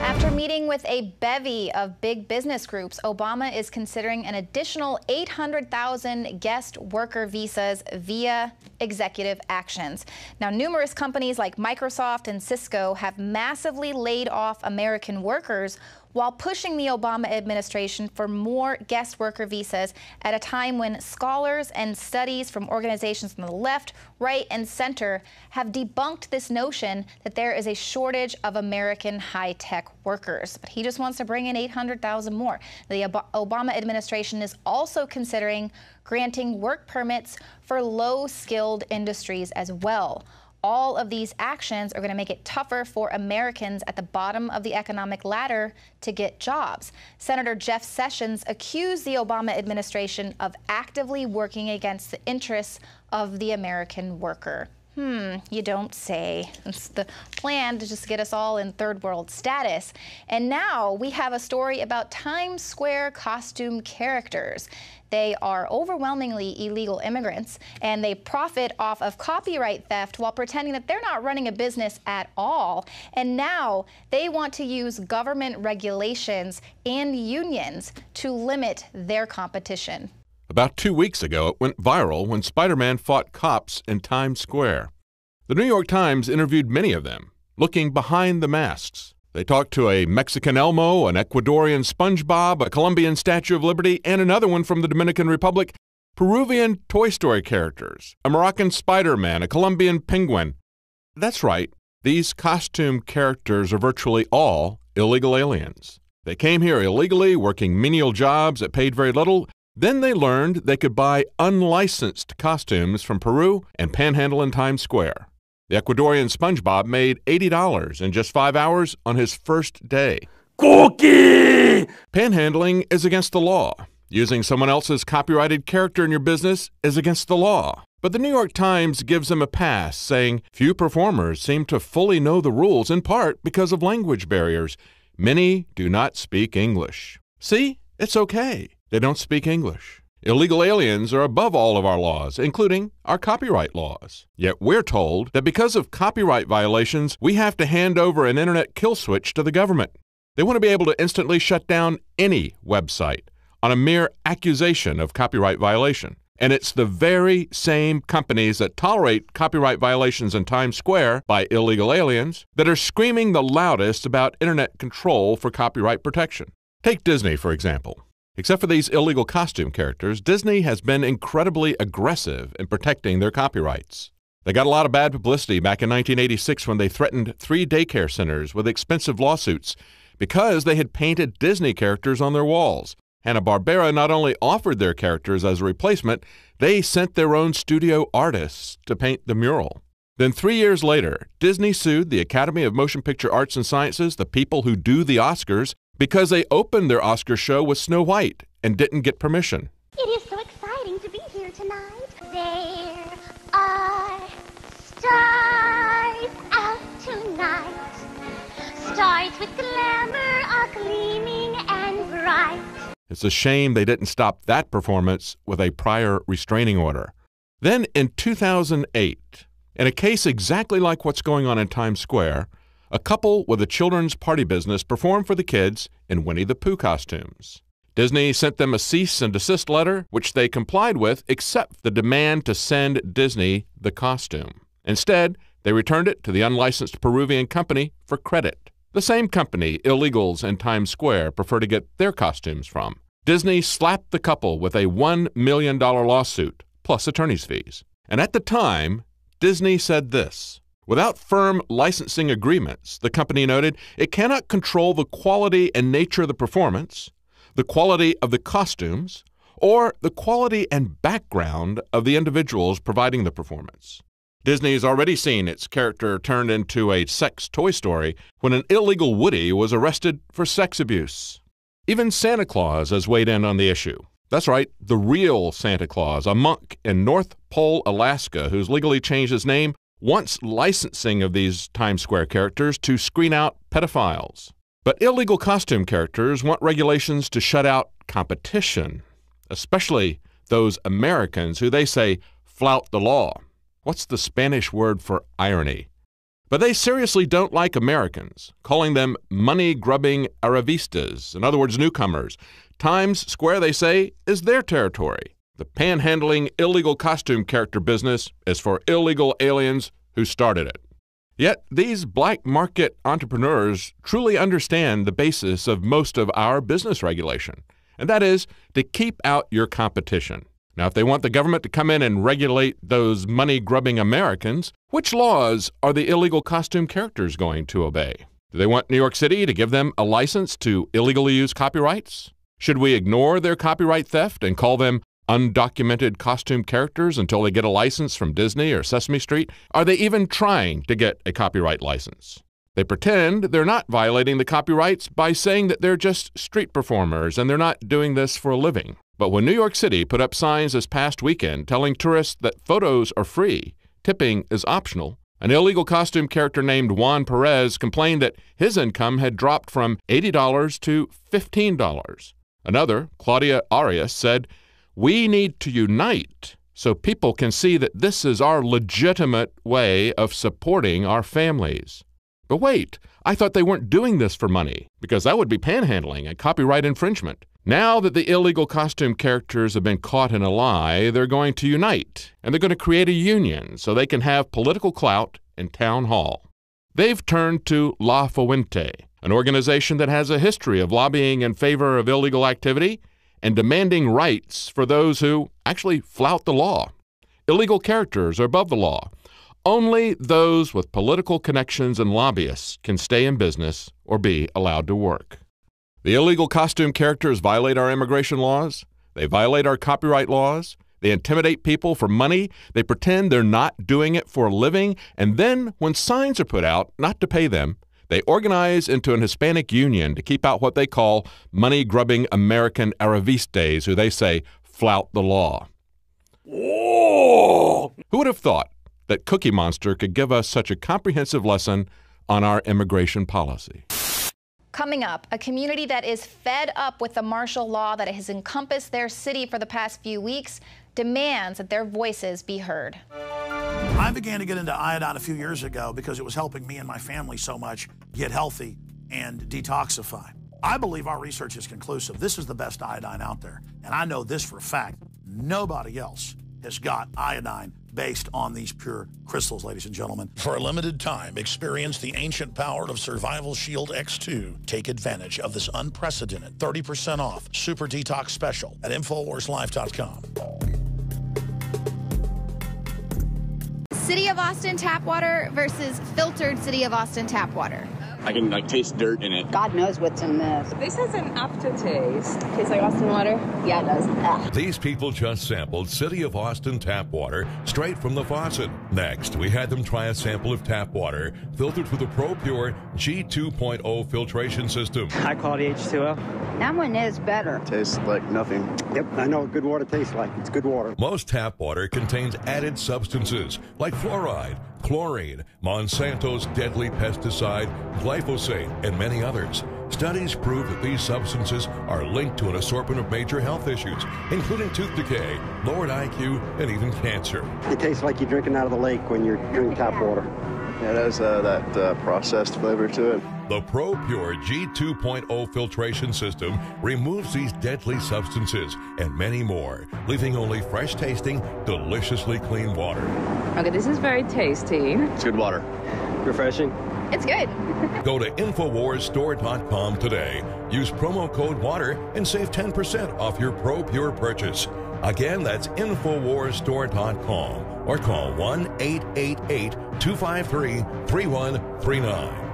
After meeting with a bevy of big business groups, Obama is considering an additional 800,000 guest worker visas via executive actions. Now, numerous companies like Microsoft and Cisco have massively laid off American workers while pushing the Obama administration for more guest worker visas at a time when scholars and studies from organizations from the left, right, and center have debunked this notion that there is a shortage of American high-tech workers. But he just wants to bring in 800,000 more. The Obama administration is also considering granting work permits for low-skilled industries as well. All of these actions are going to make it tougher for Americans at the bottom of the economic ladder to get jobs. Senator Jeff Sessions accused the Obama administration of actively working against the interests of the American worker. You don't say. It's the plan to just get us all in third world status. And now we have a story about Times Square costume characters. They are overwhelmingly illegal immigrants, and they profit off of copyright theft while pretending that they're not running a business at all. And now they want to use government regulations and unions to limit their competition. About 2 weeks ago, it went viral when Spider-Man fought cops in Times Square. The New York Times interviewed many of them, looking behind the masks. They talked to a Mexican Elmo, an Ecuadorian SpongeBob, a Colombian Statue of Liberty, and another one from the Dominican Republic, Peruvian Toy Story characters, a Moroccan Spider-Man, a Colombian penguin. That's right, these costume characters are virtually all illegal aliens. They came here illegally, working menial jobs that paid very little. Then they learned they could buy unlicensed costumes from Peru and panhandle in Times Square. The Ecuadorian SpongeBob made $80 in just 5 hours on his first day. Cookie! Panhandling is against the law. Using someone else's copyrighted character in your business is against the law. But the New York Times gives them a pass, saying few performers seem to fully know the rules, in part because of language barriers. Many do not speak English. See, it's okay. They don't speak English. Illegal aliens are above all of our laws, including our copyright laws. Yet we're told that because of copyright violations, we have to hand over an internet kill switch to the government. They want to be able to instantly shut down any website on a mere accusation of copyright violation. And it's the very same companies that tolerate copyright violations in Times Square by illegal aliens that are screaming the loudest about internet control for copyright protection. Take Disney, for example. Except for these illegal costume characters, Disney has been incredibly aggressive in protecting their copyrights. They got a lot of bad publicity back in 1986 when they threatened 3 daycare centers with expensive lawsuits because they had painted Disney characters on their walls. Hanna-Barbera not only offered their characters as a replacement, they sent their own studio artists to paint the mural. Then 3 years later, Disney sued the Academy of Motion Picture Arts and Sciences, the people who do the Oscars, because they opened their Oscar show with Snow White and didn't get permission. It is so exciting to be here tonight. There are stars out tonight. Stars with glamour are gleaming and bright. It's a shame they didn't stop that performance with a prior restraining order. Then in 2008, in a case exactly like what's going on in Times Square, a couple with a children's party business performed for the kids in Winnie the Pooh costumes. Disney sent them a cease and desist letter, which they complied with, except the demand to send Disney the costume. Instead, they returned it to the unlicensed Peruvian company for credit. The same company illegals in Times Square prefer to get their costumes from. Disney slapped the couple with a $1 million lawsuit, plus attorney's fees. And at the time, Disney said this: without firm licensing agreements, the company noted, it cannot control the quality and nature of the performance, the quality of the costumes, or the quality and background of the individuals providing the performance. Disney has already seen its character turned into a sex toy story when an illegal Woody was arrested for sex abuse. Even Santa Claus has weighed in on the issue. That's right, the real Santa Claus, a monk in North Pole, Alaska, who's legally changed his name, wants licensing of these Times Square characters to screen out pedophiles. But illegal costume characters want regulations to shut out competition, especially those Americans who they say flout the law. What's the Spanish word for irony? But they seriously don't like Americans, calling them money-grubbing Aravistas, in other words, newcomers. Times Square, they say, is their territory. The panhandling illegal costume character business is for illegal aliens who started it. Yet these black market entrepreneurs truly understand the basis of most of our business regulation, and that is to keep out your competition. Now, if they want the government to come in and regulate those money-grubbing Americans, which laws are the illegal costume characters going to obey? Do they want New York City to give them a license to illegally use copyrights? Should we ignore their copyright theft and call them undocumented costume characters until they get a license from Disney or Sesame Street? Are they even trying to get a copyright license? They pretend they're not violating the copyrights by saying that they're just street performers and they're not doing this for a living. But when New York City put up signs this past weekend telling tourists that photos are free, tipping is optional, an illegal costume character named Juan Perez complained that his income had dropped from $80 to $15. Another, Claudia Arias, said, "We need to unite so people can see that this is our legitimate way of supporting our families." But wait, I thought they weren't doing this for money, because that would be panhandling and copyright infringement. Now that the illegal costume characters have been caught in a lie, they're going to unite, and they're going to create a union so they can have political clout in town hall. They've turned to La Fuente, an organization that has a history of lobbying in favor of illegal activity and demanding rights for those who actually flout the law. Illegal characters are above the law. Only those with political connections and lobbyists can stay in business or be allowed to work. The illegal costume characters violate our immigration laws. They violate our copyright laws. They intimidate people for money. They pretend they're not doing it for a living. And then, when signs are put out not to pay them, they organize into an Hispanic union to keep out what they call money-grubbing American Aravistas, who they say flout the law. Whoa! Who would have thought that Cookie Monster could give us such a comprehensive lesson on our immigration policy? Coming up, a community that is fed up with the martial law that has encompassed their city for the past few weeks demands that their voices be heard. I began to get into iodine a few years ago because it was helping me and my family so much get healthy and detoxify. I believe our research is conclusive. This is the best iodine out there. And I know this for a fact. Nobody else has got iodine based on these pure crystals, ladies and gentlemen. For a limited time, experience the ancient power of Survival Shield X2. Take advantage of this unprecedented 30% off Super Detox Special at InfoWarsLife.com. City of Austin tap water versus filtered City of Austin tap water. I can taste dirt in it. God knows what's in this. This has an aftertaste. Tastes like Austin water? Yeah, it does. Ugh. These people just sampled City of Austin tap water straight from the faucet. Next, we had them try a sample of tap water filtered through the ProPure G2.0 filtration system. High quality H2O. That one is better. Tastes like nothing. Yep, I know what good water tastes like. It's good water. Most tap water contains added substances like fluoride, chlorine, Monsanto's deadly pesticide, glyphosate, and many others. Studies prove that these substances are linked to an assortment of major health issues, including tooth decay, lowered IQ, and even cancer. It tastes like you're drinking out of the lake when you're drinking tap water. Yeah, it has that processed flavor to it. The ProPure G2.0 filtration system removes these deadly substances and many more, leaving only fresh-tasting, deliciously clean water. Okay, this is very tasty. It's good water. Refreshing. It's good. Go to InfoWarsStore.com today. Use promo code WATER and save 10% off your ProPure purchase. Again, that's InfoWarsStore.com or call 1-888-253-3139.